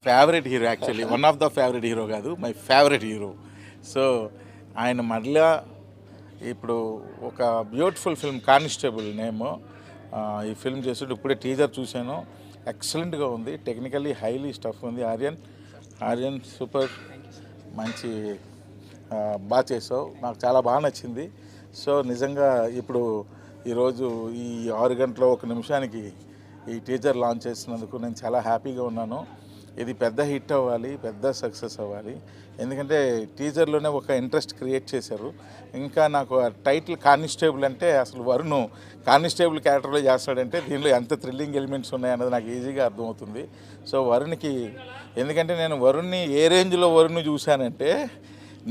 Favourite hero, actually one of the favourite hero కాదు, my favourite hero. So ఆయన మళ్ళా ఇప్పుడు ఒక బ్యూటిఫుల్ ఫిల్మ్ కానిస్టేబుల్ నేమ్, ఈ ఫిల్మ్ చేస్తుంటే ఇప్పుడే టీజర్ చూశాను, ఎక్సలెంట్గా ఉంది, టెక్నికల్లీ హైలీ స్టఫ్ ఉంది. ఆర్యన్ సూపర్, మంచి బాగా చేసావు, నాకు చాలా బాగా నచ్చింది. సో నిజంగా ఇప్పుడు ఈరోజు ఈ 6 గంటల 1 నిమిషానికి ఈ టీజర్ లాంచ్ చేసినందుకు నేను చాలా హ్యాపీగా ఉన్నాను. ఇది పెద్ద హిట్ అవ్వాలి, పెద్ద సక్సెస్ అవ్వాలి. ఎందుకంటే టీజర్లోనే ఒక ఇంట్రెస్ట్ క్రియేట్ చేశారు. ఇంకా నాకు ఆ టైటిల్ కానిస్టేబుల్ అంటే అసలు వరుణ్ కానిస్టేబుల్ క్యారెక్టర్లో చేస్తాడంటే దీనిలో ఎంత థ్రిల్లింగ్ ఎలిమెంట్స్ ఉన్నాయన్నది నాకు ఈజీగా అర్థమవుతుంది. సో వరుణ్కి, ఎందుకంటే నేను వరుణ్ని ఏ రేంజ్లో వరుణ్ని చూశానంటే,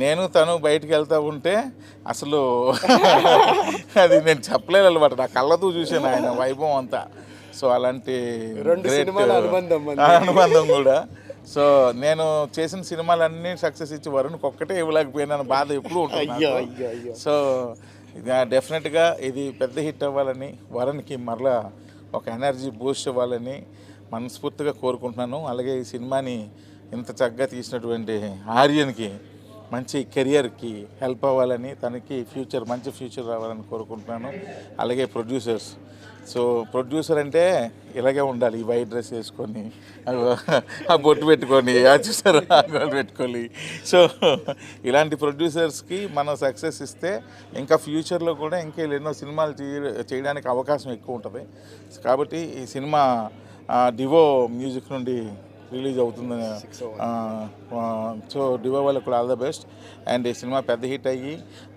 నేను తను బయటికి వెళ్తూ ఉంటే అసలు అది నేను చెప్పలేదు అనమాట, నా కళ్ళతో చూశాను ఆయన వైభవం అంతా. సో అలాంటి అనుబంధం కూడా. సో నేను చేసిన సినిమాలన్నీ సక్సెస్ ఇచ్చి వరుణ్కి ఒక్కటే ఇవ్వలేకపోయినా బాధ ఎప్పుడూ ఉంటుంది. సో డెఫినెట్గా ఇది పెద్ద హిట్ అవ్వాలని, వరుణ్కి మరలా ఒక ఎనర్జీ బూస్ట్ ఇవ్వాలని మనస్ఫూర్తిగా కోరుకుంటున్నాను. అలాగే ఈ సినిమాని ఇంత చక్కగా తీసినటువంటి ఆర్యన్కి మంచి కెరియర్కి హెల్ప్ అవ్వాలని, తనకి మంచి ఫ్యూచర్ రావాలని కోరుకుంటున్నాను. అలాగే ప్రొడ్యూసర్స్, సో ప్రొడ్యూసర్ అంటే ఇలాగే ఉండాలి, ఈ వైట్ డ్రెస్ వేసుకొని, ఆ బొట్టు పెట్టుకొని, చూసారు పెట్టుకొని. సో ఇలాంటి ప్రొడ్యూసర్స్కి మనం సక్సెస్ ఇస్తే ఇంకా ఫ్యూచర్లో కూడా ఇంకా ఎన్నో సినిమాలు చేయడానికి అవకాశం ఎక్కువ ఉంటుంది. కాబట్టి ఈ సినిమా డివో మ్యూజిక్ నుండి రిలీజ్ అవుతుంది. సో డివో వాళ్ళకి కూడా ఆల్ ద బెస్ట్. అండ్ ఈ సినిమా పెద్ద హిట్ అయ్యి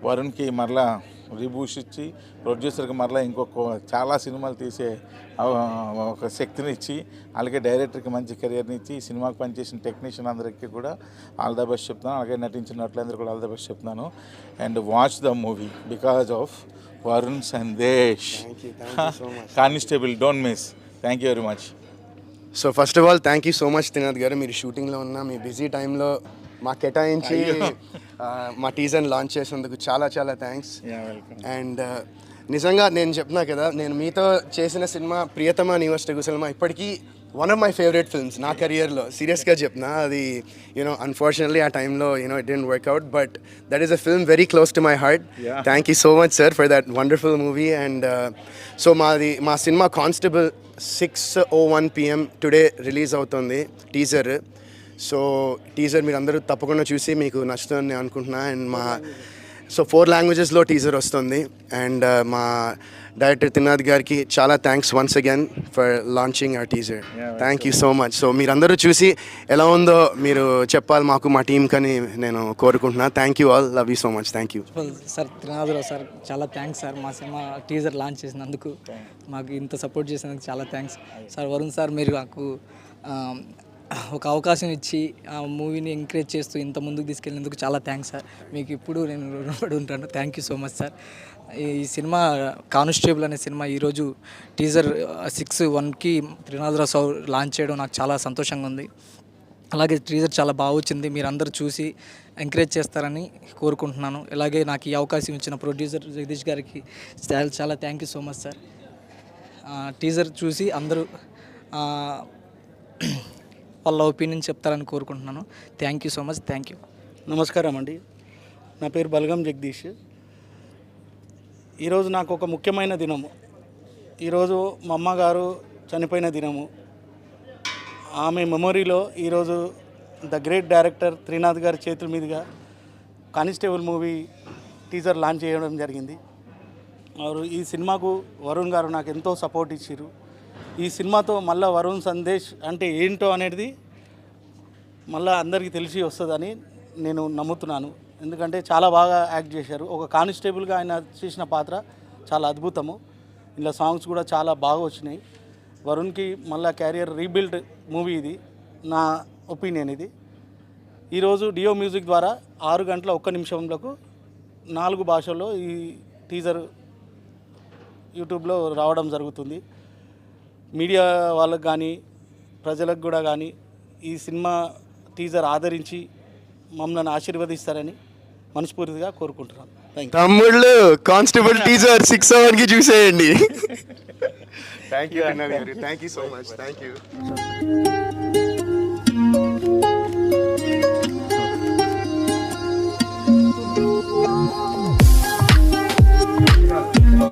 వరుణ్కి మరలా రీబూస్ట్ ఇచ్చి, ప్రొడ్యూసర్కి మరలా ఇంకొక చాలా సినిమాలు తీసే ఒక శక్తిని ఇచ్చి, అలాగే డైరెక్టర్కి మంచి కెరియర్ని ఇచ్చి, ఈ సినిమాకి పనిచేసిన టెక్నీషియన్ అందరికీ కూడా ఆల్ ద బెస్ట్ చెప్తున్నాను. అలాగే నటించిన నటులందరికీ కూడా ఆల్ ద బెస్ట్ చెప్తున్నాను. And watch the movie because of Varun Sandesh. Constable, don't miss. Thank you very much. So first of all thank you so much Trinath గారు, మీరు షూటింగ్లో ఉన్న మీ బిజీ టైంలో మా కేటాయించి మా టీజర్ని లాంచ్ చేసినందుకు చాలా చాలా థ్యాంక్స్. అండ్ నిజంగా నేను చెప్తున్నా కదా, నేను మీతో చేసిన సినిమా ప్రియతమా నీవస్టగు సినిమా ఇప్పటికీ one of my favourite films నా కెరియర్లో. సీరియస్గా చెప్తున్నా, అది అన్ఫార్చునేట్లీ ఆ టైంలో it didn't work out, but that is a film very close to my heart. Thank you so much sir for that wonderful movie. And so మా cinema Constable 6:01 PM today release అవుతుంది teaser. So teaser మీరు అందరూ తప్పకుండా చూసి మీకు నచ్చుతుందని అనుకుంటున్నా. And 4 లాంగ్వేజెస్లో టీజర్ వస్తుంది. అండ్ మా డైరెక్టర్ త్రినాథ్ గారికి చాలా thanks once again for launching hour teaser. Thank you so much. So మీరందరూ చూసి ఎలా ఉందో మీరు చెప్పాలి మాకు, మా టీం కని నేను కోరుకుంటున్నా. Thank you all, love you so much. Thank you sir. Trinatha Rao sir చాలా థ్యాంక్స్ సార్, మా సినిమా టీజర్ లాంచ్ చేసినందుకు, మాకు ఇంత సపోర్ట్ చేసినందుకు చాలా థ్యాంక్స్ సార్. వరుణ్ సార్, మీరు నాకు ఒక అవకాశం ఇచ్చి ఆ మూవీని ఎంకరేజ్ చేస్తూ ఇంత ముందుకు తీసుకెళ్ళినందుకు చాలా థ్యాంక్స్ సార్. మీకు ఇప్పుడు నేను రుణపడి ఉంటాను. Thank you so much sir. ఈ సినిమా కానిస్టేబుల్ అనే సినిమా ఈరోజు టీజర్ 6:01కి త్రినాథరావు సార్ లాంచ్ చేయడం నాకు చాలా సంతోషంగా ఉంది. అలాగే టీజర్ చాలా బాగా వచ్చింది, మీరందరూ చూసి ఎంకరేజ్ చేస్తారని కోరుకుంటున్నాను. అలాగే నాకు ఈ అవకాశం ఇచ్చిన ప్రొడ్యూసర్ జగదీష్ గారికి చాలా చాలా thank you so much sir. Teaser చూసి అందరూ వాళ్ళ ఒపీనియన్ చెప్తారని కోరుకుంటున్నాను. Thank you so much. Thank you. నమస్కారం అండి, నా పేరు బలగం జగదీష్. ఈరోజు నాకు ఒక ముఖ్యమైన దినము. ఈరోజు మా అమ్మగారు చనిపోయిన దినము. ఆమె మెమొరీలో ఈరోజు ద గ్రేట్ డైరెక్టర్ త్రినాథ్ గారి చేతుల మీదుగా కానిస్టేబుల్ మూవీ టీజర్ లాంచ్ చేయడం జరిగింది. ఈ సినిమాకు వరుణ్ గారు నాకు ఎంతో సపోర్ట్ ఇచ్చారు. ఈ సినిమాతో మళ్ళీ వరుణ్ సందేశ్ అంటే ఏంటో అనేది మళ్ళీ అందరికీ తెలిసి వస్తుందని నేను నమ్ముతున్నాను. ఎందుకంటే చాలా బాగా యాక్ట్ చేశారు. ఒక కానిస్టేబుల్గా ఆయన చేసిన పాత్ర చాలా అద్భుతము. ఇలా సాంగ్స్ కూడా చాలా బాగా వచ్చినాయి. వరుణ్కి మళ్ళీ క్యారియర్ రీబిల్డ్ మూవీ ఇది, నా ఒపీనియన్ ఇది. ఈరోజు డియో మ్యూజిక్ ద్వారా 6 గంటల 1 నిమిషంలకు 4 భాషల్లో ఈ టీజర్ యూట్యూబ్లో రావడం జరుగుతుంది. మీడియా వాళ్ళకు కానీ ప్రజలకు కూడా కానీ ఈ సినిమా టీజర్ ఆదరించి మమ్మల్ని ఆశీర్వదిస్తారని మనస్ఫూర్తిగా కోరుకుంటున్నాను. తమ్ముళ్ళు, కానిస్టేబుల్ టీజర్ 6:01కి చూసేయండి. Thank you so much. Thank you. Thank you